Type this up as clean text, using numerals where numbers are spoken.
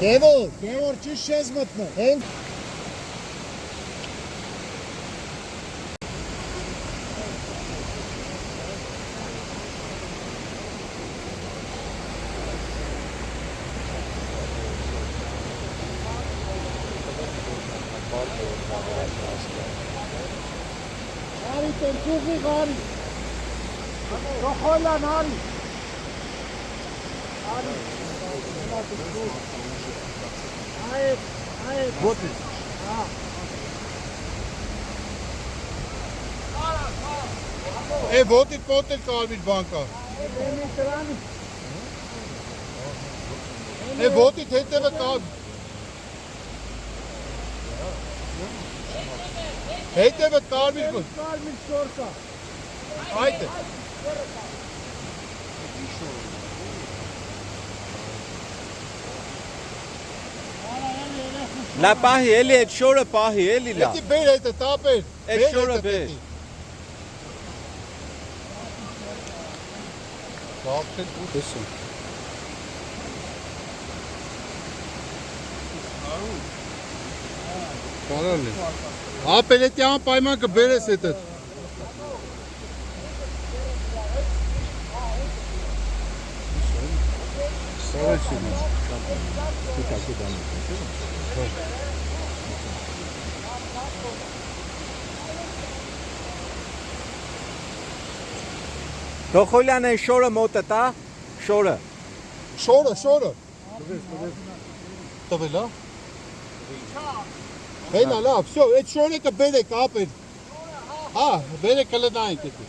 Գևոր, ճիշտ չես մտնում։ Հենք Արի տենցուղի գարի։ Ռոխոլան արի։ Արի։ Այդ։ Вот и. Вот и потел калвит банка. Вот и հետևը կա։ Հետևը կալվիտ։ Կալմիտ շորկա։ Այդ է։ Լա պահի էլի այդ շորը պահի էլի լա։ Էդի բեր հետը տապեր։ Այդ շորը բեր։ Կապտել Տեսում։ Կարալ է։ Ապելետյան պայման կբերես հետը։ Սարեցին։ Դոխոլյան այն շորը մոտը տա, շորը։ Շորը։ Տվել, հա։ Հենա լավ, всё, այդ շորը կբերեք ապեր։ Հա, բերեք կլնայինք էդի։